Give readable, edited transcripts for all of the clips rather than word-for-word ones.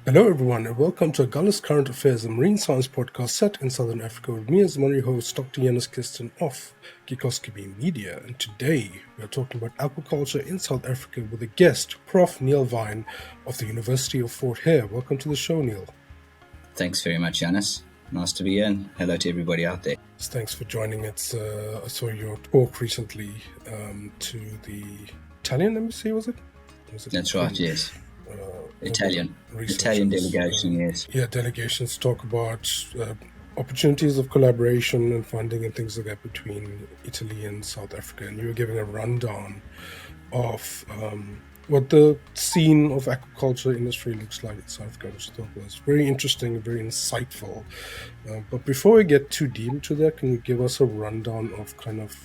Hello, everyone, and welcome to Agulhas Current Affairs, a marine science podcast set in Southern Africa with me as one host, Dr. Yanis Kirsten of Kikoskibi Media. And today we are talking about aquaculture in South Africa with a guest, Prof. Niall Vine of the University of Fort Hare. Welcome to the show, Neil. Thanks very much, Yanis. Nice to be here, and hello to everybody out there. Thanks for joining. I saw your talk recently to the Italian embassy, was it? That's right, yes. Italian delegation, yes. Yeah, delegations talk about opportunities of collaboration and funding and things like that between Italy and South Africa. And you were giving a rundown of what the scene of aquaculture industry looks like in South Africa, which I thought was very interesting and very insightful. But before we get too deep into that, can you give us a rundown of kind of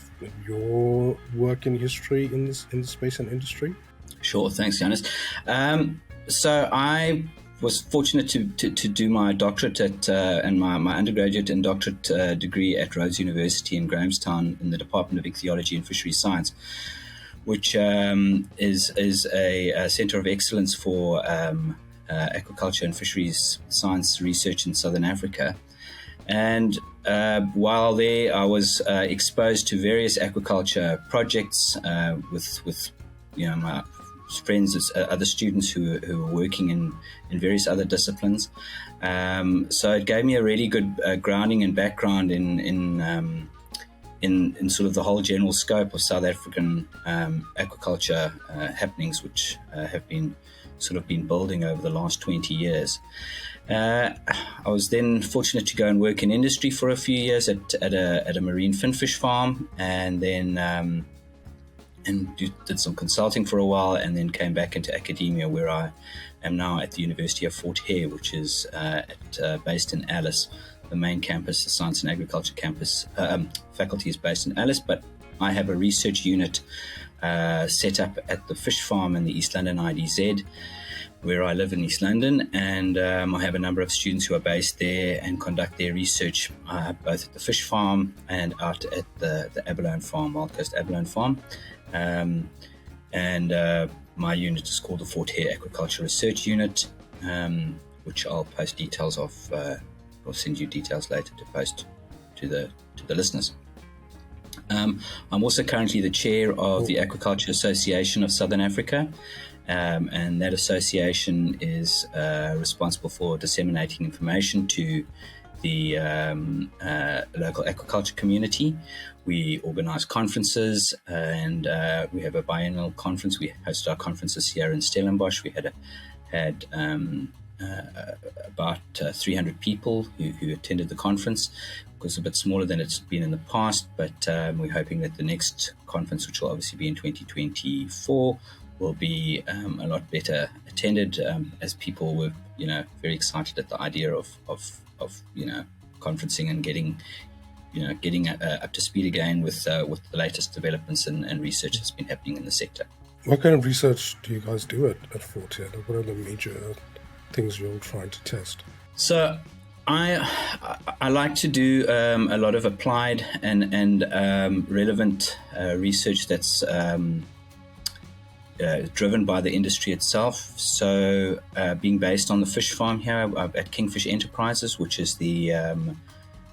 your work in history in the space and industry? Sure, thanks, Yanis. So I was fortunate to do my doctorate and my undergraduate and doctorate degree at Rhodes University in Grahamstown in the Department of Ichthyology and Fisheries Science, which is a centre of excellence for aquaculture and fisheries science research in Southern Africa. And while there, I was exposed to various aquaculture projects with my friends, other students who were working in various other disciplines. So it gave me a really good grounding and background in sort of the whole general scope of South African aquaculture happenings, which have been building over the last 20 years. I was then fortunate to go and work in industry for a few years at a marine finfish farm, and then did some consulting for a while, and then came back into academia, where I am now at the University of Fort Hare, which is based in Alice. The main campus, the Science and Agriculture campus, faculty is based in Alice, but I have a research unit set up at the fish farm in the East London IDZ, where I live in East London, and I have a number of students who are based there and conduct their research both at the fish farm and out at the abalone farm, Wild Coast Abalone Farm. My unit is called the Fort Hare Aquaculture Research Unit, which I'll post details of, or send you details later to post to the listeners. I'm also currently the chair of the Aquaculture Association of Southern Africa, and that association is responsible for disseminating information to the local aquaculture community. We organise conferences, and we have a biennial conference. We host our conferences here in Stellenbosch. We had about 300 people who attended the conference. It was a bit smaller than it's been in the past, but we're hoping that the next conference, which will obviously be in 2024, will be a lot better attended, as people were, very excited at the idea of conferencing and getting up to speed again with the latest developments and research that's been happening in the sector. What kind of research do you guys do at Fort Hare? What are the major things you're trying to test? So I like to do a lot of applied and relevant research that's driven by the industry itself. So being based on the fish farm here at Kingfish Enterprises, which is they're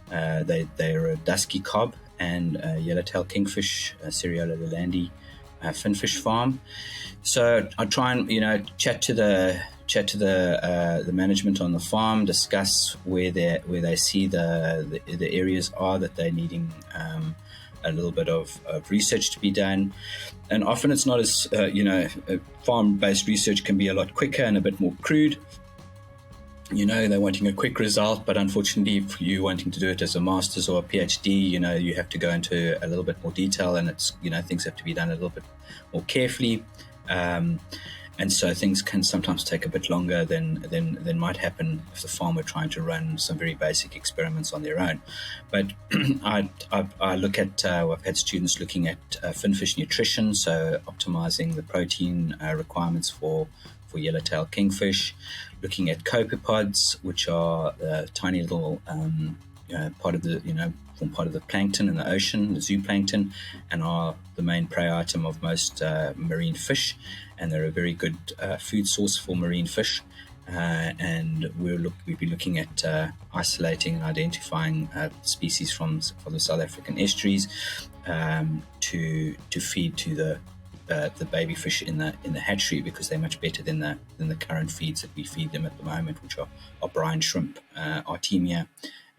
a dusky cob and yellowtail kingfish, Seriola lelandi finfish farm. So I try and chat to the management on the farm, discuss where they see the areas are that they're needing a little bit of research to be done. And often it's not as farm-based research can be a lot quicker and a bit more crude. They're wanting a quick result, but unfortunately, if you're wanting to do it as a master's or a PhD, you have to go into a little bit more detail, and it's things have to be done a little bit more carefully. And so things can sometimes take a bit longer than might happen if the farm were trying to run some very basic experiments on their own. But I look at, I've had students looking at finfish nutrition, so optimizing the protein requirements for yellowtail kingfish, looking at copepods, which are tiny little part of the plankton in the ocean, the zooplankton, and are the main prey item of most marine fish, and they're a very good food source for marine fish. and we've been looking at isolating and identifying species from the South African estuaries to feed to the baby fish in the hatchery, because they're much better than the current feeds that we feed them at the moment, which are brine shrimp, Artemia,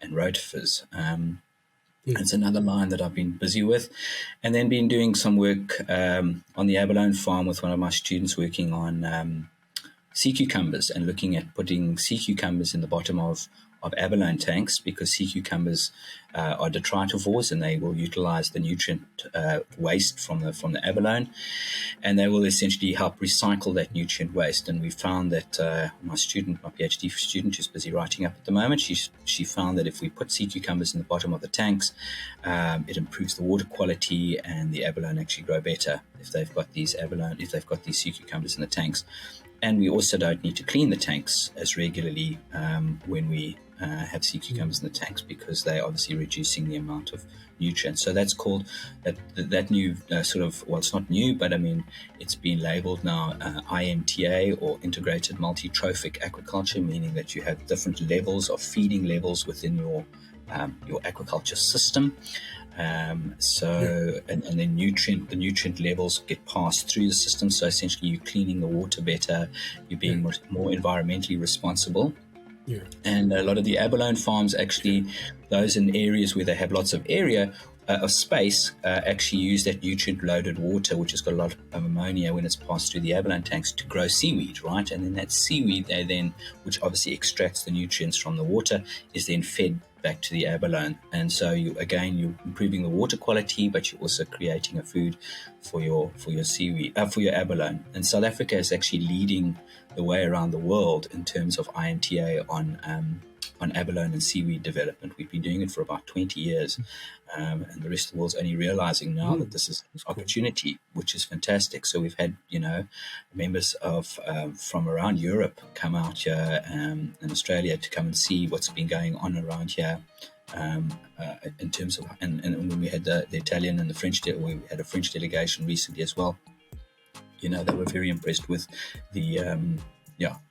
and rotifers. It's another line that I've been busy with, and then been doing some work on the abalone farm with one of my students, working on sea cucumbers and looking at putting sea cucumbers in the bottom of abalone tanks, because sea cucumbers are detritivores, and they will utilize the nutrient waste from the abalone, and they will essentially help recycle that nutrient waste. And we found that my PhD student, who's busy writing up at the moment, she found that if we put sea cucumbers in the bottom of the tanks, it improves the water quality, and the abalone actually grow better if they've got these sea cucumbers in the tanks. And we also don't need to clean the tanks as regularly when we have sea cucumbers in the tanks, because they're obviously reducing the amount of nutrients. So that's called that new it's not new, but I mean, it's been labeled now IMTA, or Integrated Multi-Trophic Aquaculture, meaning that you have different levels of feeding levels within your aquaculture system. And then the nutrient levels get passed through the system. So essentially, you're cleaning the water better, you're being more environmentally responsible. Yeah. And a lot of the abalone farms, actually, those in areas where they have lots of area of space, actually use that nutrient-loaded water, which has got a lot of ammonia when it's passed through the abalone tanks, to grow seaweed, right? And then that seaweed, which obviously extracts the nutrients from the water, is then fed back to the abalone. And so you're improving the water quality, but you're also creating a food for your seaweed, for your abalone. And South Africa is actually leading the way around the world in terms of IMTA on abalone and seaweed development. We've been doing it for about 20 years, and the rest of the world's only realizing now that this is an opportunity, which is fantastic. So we've had members of from around Europe come out here and Australia to come and see what's been going on around here, in terms of and when we had the Italian and the French, we had a French delegation recently as well. They were very impressed with the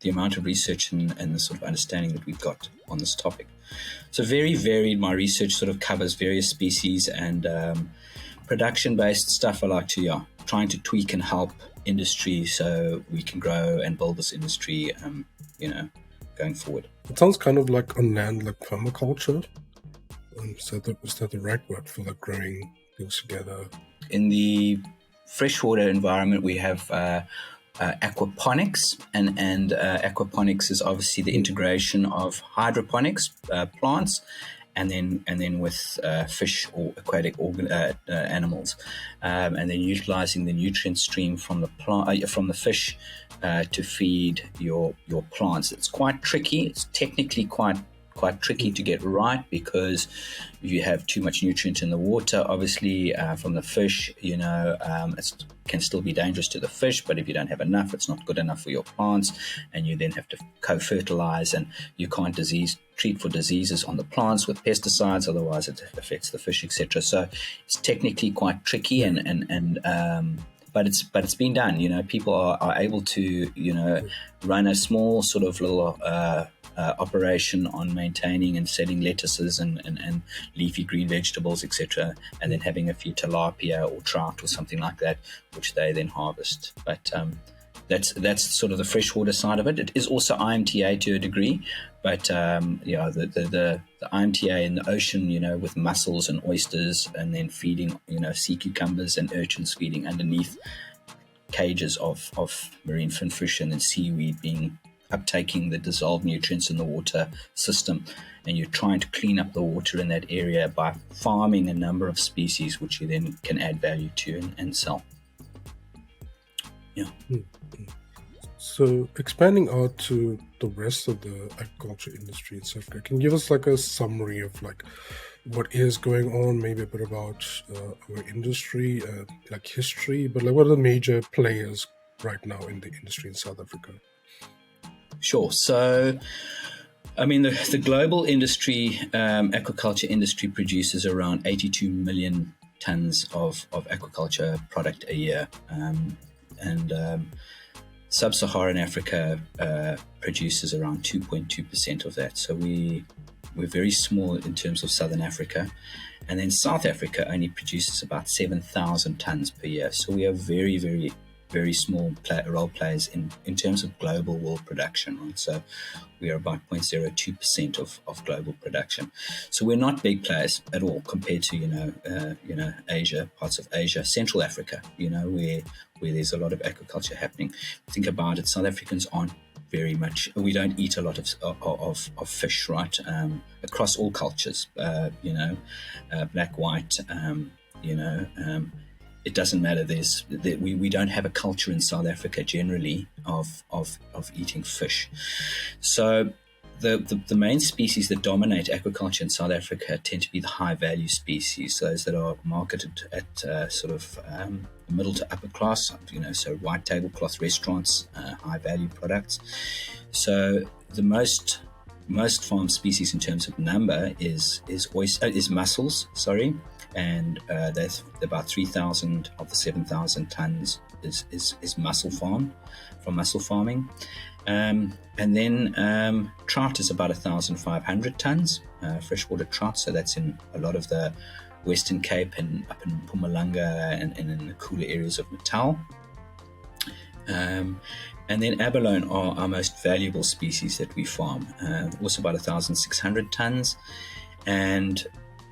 amount of research and the sort of understanding that we've got on this topic. So very varied. My research sort of covers various species and production-based stuff. I like to, trying to tweak and help industry so we can grow and build this industry, going forward. It sounds kind of like on land, like permaculture. Is that the right word for like growing things together? In the freshwater environment, we have aquaponics, and aquaponics is obviously the integration of hydroponics plants, and then with fish or aquatic animals, and then utilizing the nutrient stream from the fish to feed your plants. It's quite tricky. It's technically quite tricky to get right, because if you have too much nutrient in the water, obviously from the fish, it can still be dangerous to the fish, but if you don't have enough, it's not good enough for your plants, and you then have to co-fertilize, and you can't treat for diseases on the plants with pesticides, otherwise it affects the fish, etc. So it's technically quite tricky, but it's been done. People are able to run a small sort of little operation on maintaining and selling lettuces and leafy green vegetables, etc., and then having a few tilapia or trout or something like that, which they then harvest. But that's sort of the freshwater side of it. It is also IMTA to a degree, but the IMTA in the ocean, with mussels and oysters, and then feeding sea cucumbers and urchins feeding underneath cages of marine finfish, and then seaweed uptaking the dissolved nutrients in the water system, and you're trying to clean up the water in that area by farming a number of species, which you then can add value to and sell. Yeah. So expanding out to the rest of the aquaculture industry in South Africa, can you give us like a summary of like what is going on, maybe a bit about our industry, like history, but like what are the major players right now in the industry in South Africa? Sure. So, I mean, the global industry, aquaculture industry, produces around 82 million tons of aquaculture product a year. Sub-Saharan Africa produces around 2.2% of that. So we're very small in terms of Southern Africa. And then South Africa only produces about 7,000 tons per year. So we are very, very, very small role players in terms of global wool production. Right? So we are about 0.02% of global production. So we're not big players at all compared to Asia, parts of Asia, Central Africa, where there's a lot of aquaculture happening. Think about it, South Africans aren't very much. We don't eat a lot of fish, right? Across all cultures, black, white, it doesn't matter. We don't have a culture in South Africa generally of eating fish. So the main species that dominate aquaculture in South Africa tend to be the high value species, those that are marketed at middle to upper class, so white tablecloth restaurants, high value products. So the most farm species in terms of number is mussels, and there's about 3,000 of the 7,000 tons is mussel farming. And then trout is about 1,500 tons, freshwater trout. So that's in a lot of the Western Cape and up in Mpumalanga and in the cooler areas of Natal. And then abalone are our most valuable species that we farm, also about 1,600 tons. And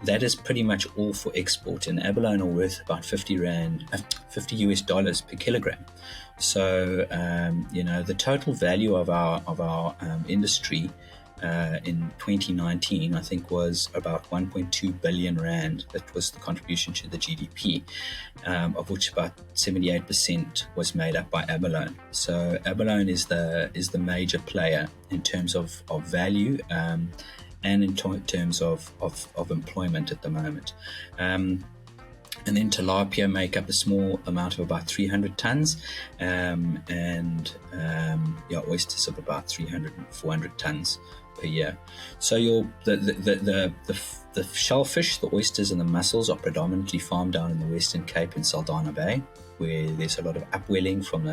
that is pretty much all for export. And abalone are worth about $50 per kilogram. So, the total value of our industry in 2019, I think, was about 1.2 billion rand. That was the contribution to the GDP, of which about 78% was made up by abalone. So abalone is the major player in terms of value and in terms of employment at the moment. And then tilapia make up a small amount of about 300 tons, oysters of about 300 and 400 tons per year. So the shellfish, the oysters, and the mussels are predominantly farmed down in the Western Cape in Saldanha Bay, where there's a lot of upwelling from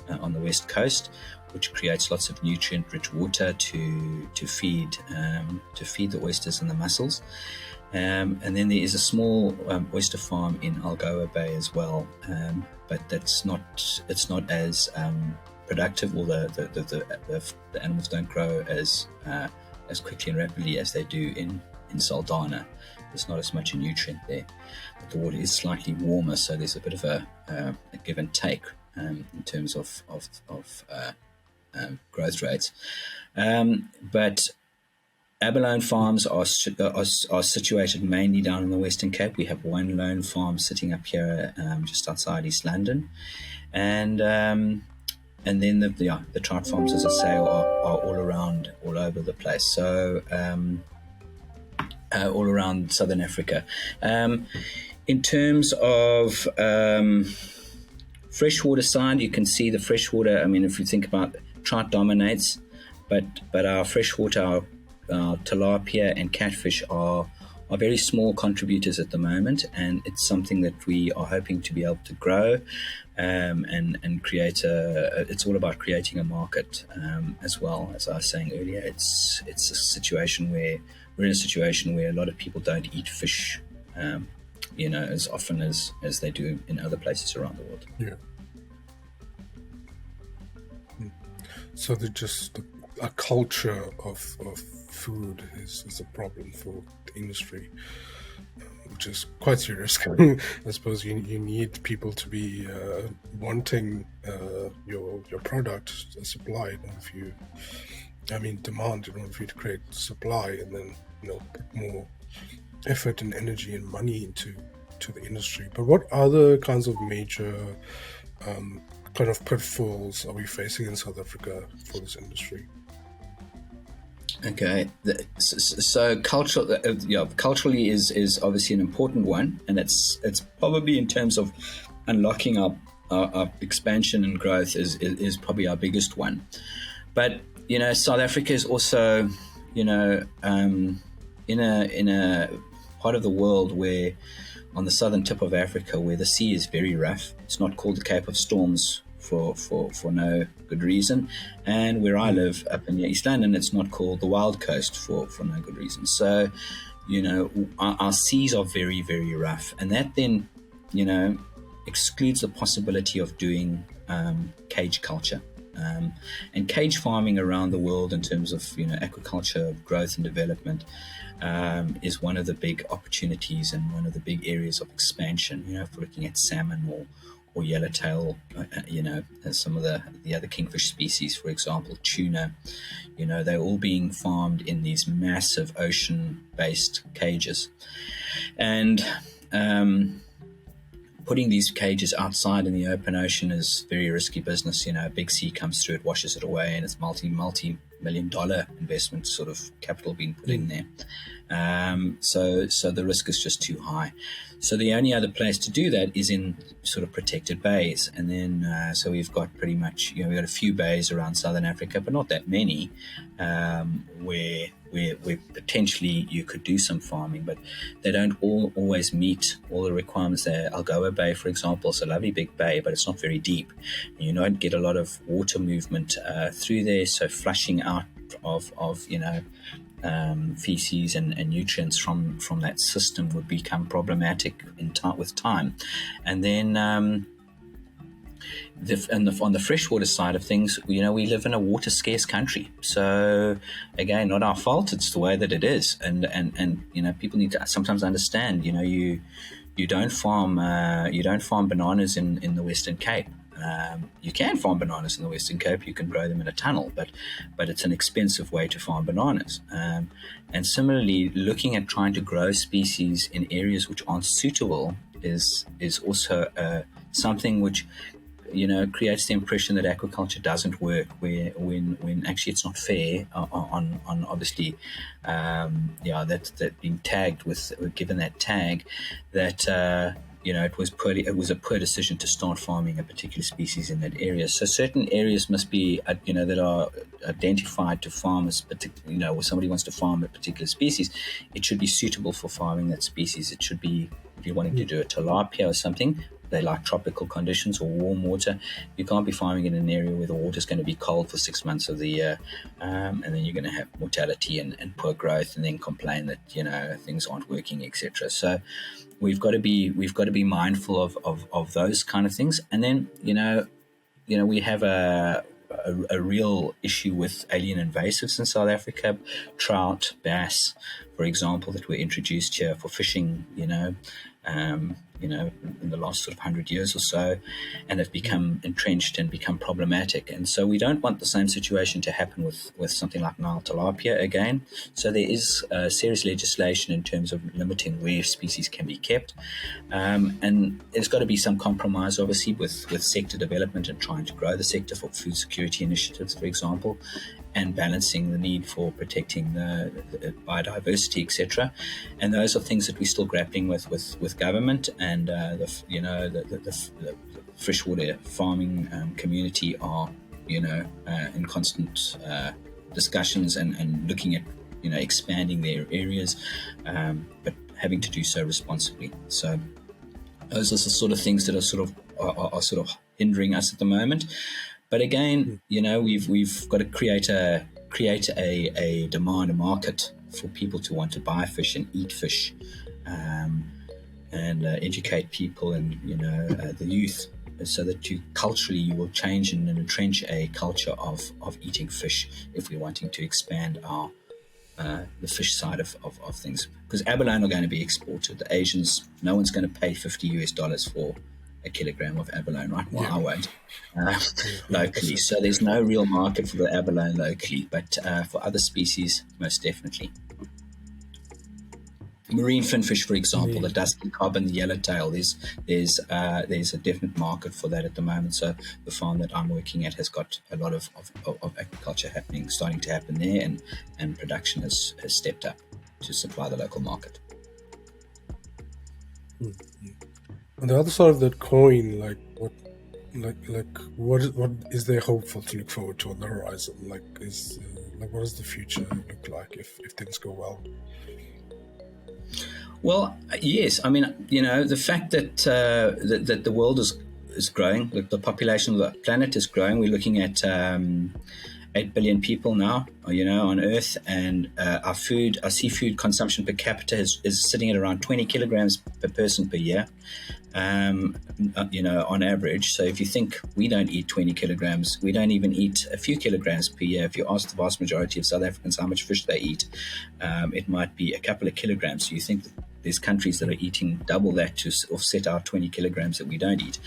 on the west coast, which creates lots of nutrient-rich water to feed the oysters and the mussels. And then there is a small oyster farm in Algoa Bay as well, but it's not as productive, or the animals don't grow as quickly and rapidly as they do in Saldanha. There's not as much nutrient there, but the water is slightly warmer, so there's a bit of a give and take in terms of growth rates. But abalone farms are situated mainly down in the Western Cape. We have one lone farm sitting up here just outside East London, and then the trout farms, as I say, are all over the place. So all around Southern Africa. In terms of freshwater side, you can see the freshwater. I mean, if you think about, trout dominates, but our freshwater, our tilapia and catfish are very small contributors at the moment, and it's something that we are hoping to be able to grow and create it's all about creating a market as well. As I was saying earlier, it's a situation where we're in a situation where a lot of people don't eat fish as often as they do in other places around the world. Yeah. So a culture of food is a problem for the industry, which is quite serious. I suppose you need people to be wanting your product supplied, demand in order for you to create supply, and then put more effort and energy and money into the industry. But what other kinds of major kind of pitfalls are we facing in South Africa for this industry? Okay, so culturally is obviously an important one, and it's probably, in terms of unlocking our expansion and growth, is probably our biggest one. But South Africa is also in a part of the world where, on the southern tip of Africa, where the sea is very rough. It's not called the Cape of Storms for no good reason. And where I live up in East London, it's not called the Wild Coast for no good reason. So, our seas are very, very rough. And that then, excludes the possibility of doing cage culture. And cage farming around the world in terms of aquaculture growth and development is one of the big opportunities and one of the big areas of expansion. If we're looking at salmon or yellowtail, as some of the other kingfish species, for example, tuna, they're all being farmed in these massive ocean-based cages, and putting these cages outside in the open ocean is very risky business. A big sea comes through, it washes it away, and it's multi-million-dollar investment sort of capital being put in there. So the risk is just too high. So the only other place to do that is in sort of protected bays. And then, so we've got pretty much, we've got a few bays around Southern Africa, but not that many, where potentially you could do some farming, but they don't always meet all the requirements there. Algoa Bay, for example, is a lovely big bay, but it's not very deep. You don't get a lot of water movement through there, so flushing out of feces and nutrients from that system would become problematic with time. And then on the freshwater side of things, we live in a water scarce country. So again, not our fault. It's the way that it is. And people need to sometimes understand. You don't farm bananas in the Western Cape. You can farm bananas in the Western Cape. You can grow them in a tunnel, but it's an expensive way to farm bananas. And similarly, looking at trying to grow species in areas which aren't suitable is also something which creates the impression that aquaculture doesn't work, when actually it's not fair on obviously that being tagged given that tag that it was a poor decision to start farming a particular species in that area. So certain areas must be that are identified to farm as particular, where somebody wants to farm a particular species, it should be suitable for farming that species. It should be, if you're wanting to do a tilapia or something, they like tropical conditions or warm water. You can't be farming in an area where the water is going to be cold for 6 months of the year, and then you're going to have mortality and poor growth, and then complain that things aren't working, etc. So we've got to be mindful of those kind of things. And then we have a real issue with alien invasives in South Africa, trout, bass, for example, that were introduced here for fishing, in the last sort of 100 years or so, and have become entrenched and become problematic. And so we don't want the same situation to happen with something like Nile tilapia again. So there is serious legislation in terms of limiting where species can be kept. And there's got to be some compromise, obviously, with sector development and trying to grow the sector for food security initiatives, for example, and balancing the need for protecting the biodiversity, etc. And those are things that we're still grappling with government, and the freshwater farming community are in constant discussions and looking at expanding their areas, but having to do so responsibly. So those are the sort of things that are sort of hindering us at the moment. But again, we've got to create a demand, a market for people to want to buy fish and eat fish, and educate people and the youth, so that culturally you will change and entrench a culture of eating fish if we're wanting to expand our the fish side of things. Because abalone are going to be exported. The Asians, no one's going to pay $50 for a kilogram of abalone, right? Well, I won't locally. So there's no real market for the abalone locally, but for other species, most definitely. Marine finfish, for example, the dusky cob and the yellowtail, there's a definite market for that at the moment. So the farm that I'm working at has got a lot of aquaculture starting to happen there, and production has stepped up to supply the local market. Mm-hmm. On the other side of that coin, what is there hopeful to look forward to on the horizon? What does the future look like if things go well? Well, yes. I mean, the fact that that the world is growing. Look, the population of the planet is growing. We're looking at 8 billion people now, on Earth, and our seafood consumption per capita is sitting at around 20 kilograms per person per year, on average. So if you think we don't eat 20 kilograms, we don't even eat a few kilograms per year. If you ask the vast majority of South Africans how much fish they eat, it might be a couple of kilograms. So you think that there's countries that are eating double that to offset our 20 kilograms that we don't eat.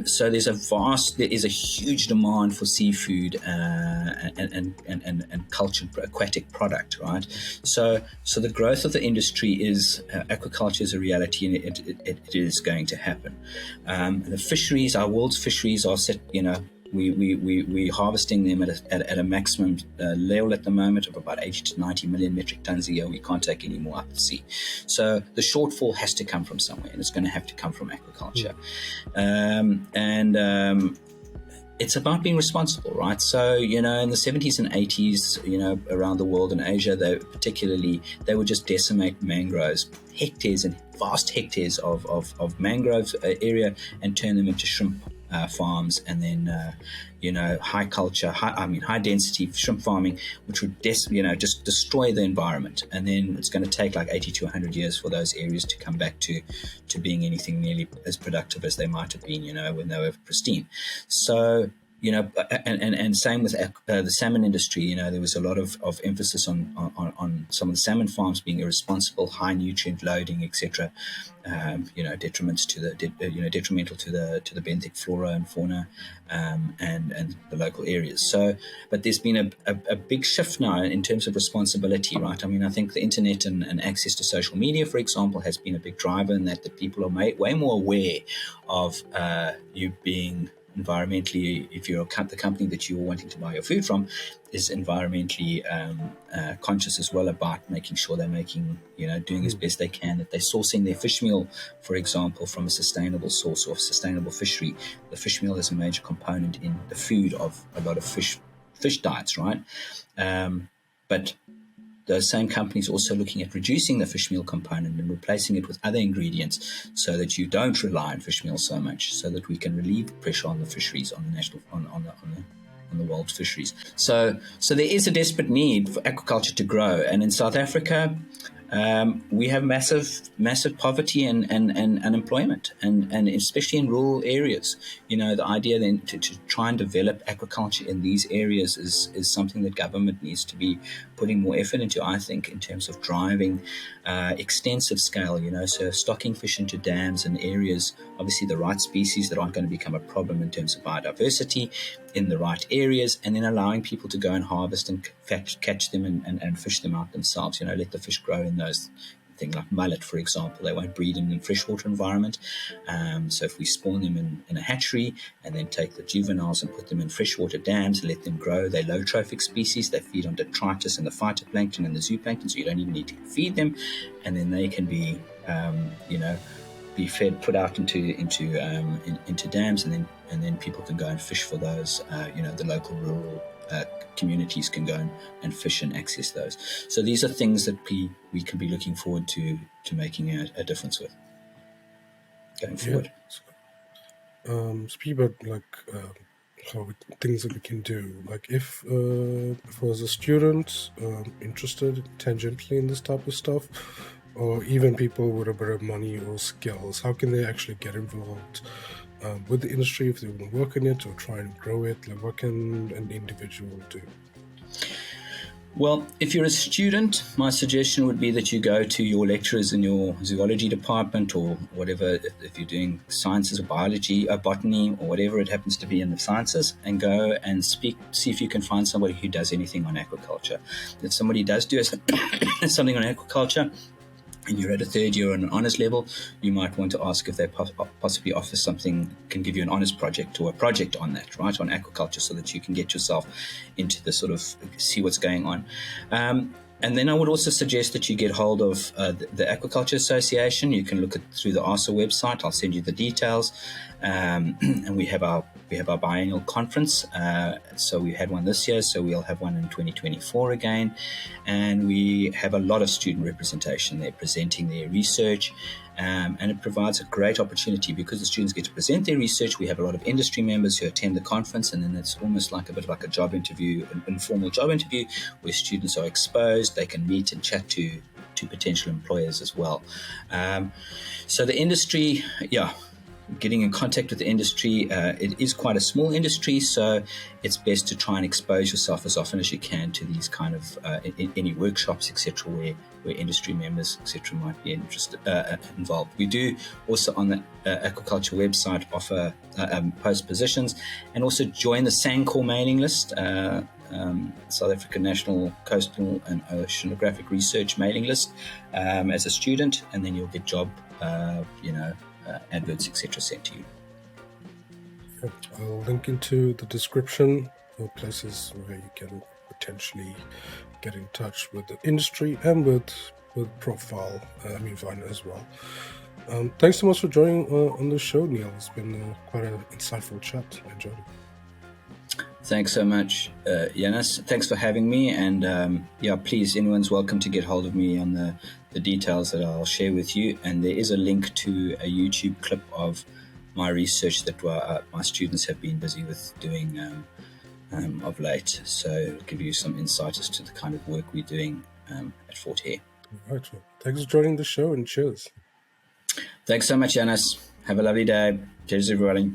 So there is a huge demand for seafood and cultured aquatic product, right? So the growth of the industry is aquaculture is a reality, and it is going to happen. The fisheries, our world's fisheries, are set. We're harvesting them at a maximum level at the moment of about 80 to 90 million metric tons a year. We can't take any more out the sea. So the shortfall has to come from somewhere, and it's going to have to come from aquaculture. It's about being responsible, right? So, in the 70s and 80s, around the world in Asia, they would just decimate mangroves, vast hectares of mangrove area, and turn them into shrimp farms, and then high density shrimp farming, which would just destroy the environment. And then it's going to take like 80 to 100 years for those areas to come back to being anything nearly as productive as they might have been, when they were pristine. So and same with the salmon industry. There was a lot of emphasis on some of the salmon farms being irresponsible, high nutrient loading, etc. Detrimental to the benthic flora and fauna and the local areas. So, but there's been a big shift now in terms of responsibility, right? I mean, I think the internet and access to social media, for example, has been a big driver in that people are way more aware of you being environmentally, if you're the company that you're wanting to buy your food from is environmentally conscious as well, about making sure they're doing as best they can, that they're sourcing their fish meal, for example, from a sustainable source or a sustainable fishery. The fish meal is a major component in the food of a lot of fish diets, right? But those same companies also looking at reducing the fish meal component and replacing it with other ingredients, so that you don't rely on fish meal so much, so that we can relieve pressure on the fisheries, on the world's fisheries. So there is a desperate need for aquaculture to grow, and in South Africa, we have massive poverty and unemployment, and especially in rural areas. The idea then to try and develop aquaculture in these areas is something that government needs to be putting more effort into, I think, in terms of driving extensive scale, so stocking fish into dams and areas, obviously the right species that aren't going to become a problem in terms of biodiversity in the right areas, and then allowing people to go and harvest and catch them and fish them out themselves, let the fish grow in those things like mullet, for example. They won't breed in a freshwater environment. So if we spawn them in a hatchery and then take the juveniles and put them in freshwater dams, let them grow, they're low trophic species. They feed on detritus and the phytoplankton and the zooplankton, so you don't even need to feed them. And then they can be, be fed, put out into dams, and then people can go and fish for those. The local rural communities can go and fish and access those. So these are things that we can be looking forward to making a difference with going forward. Speak about things that we can do. Like if I was a student interested tangentially in this type of stuff, or even people with a bit of money or skills, how can they actually get involved with the industry if they want to work in it or try and grow it? Like, what can an individual do? Well, if you're a student, my suggestion would be that you go to your lecturers in your zoology department or whatever, if you're doing sciences or biology or botany or whatever it happens to be in the sciences, and go and see if you can find somebody who does anything on aquaculture. If somebody does do something on aquaculture, and you're at a third year on an honours level, you might want to ask if they possibly offer something, can give you an honours project or a project on that, right, on aquaculture, so that you can get yourself into the sort of see what's going on. And then I would also suggest that you get hold of the Aquaculture Association. You can look through the ARSA website. I'll send you the details. And we have our biennial conference. So we had one this year, so we'll have one in 2024 again. And we have a lot of student representation there presenting their research And it provides a great opportunity because the students get to present their research. We have a lot of industry members who attend the conference, and then it's almost like a bit like a job interview, an informal job interview, where students are exposed. They can meet and chat to potential employers as well. So the industry, getting in contact with the industry, it is quite a small industry, so it's best to try and expose yourself as often as you can to these kind of any workshops, etc., where industry members, etc., might be involved. We do also on the Aquaculture website offer post positions, and also join the SANCOR mailing list, South African National Coastal and Oceanographic Research mailing list, as a student, and then you'll get job, adverts, etc., sent to you. I'll link into the description for places where you can potentially get in touch with the industry and with Prof Vine as well. Thanks so much for joining on the show, Niall. It's been quite an insightful chat. I enjoyed it. Thanks so much, Yanis. Thanks for having me. And please, anyone's welcome to get hold of me on the details that I'll share with you. And there is a link to a YouTube clip of my research that my students have been busy with doing of late. So it'll give you some insight as to the kind of work we're doing at Fort Hare. All right. Well, thanks for joining the show, and cheers. Thanks so much, Yanis. Have a lovely day. Cheers, everybody.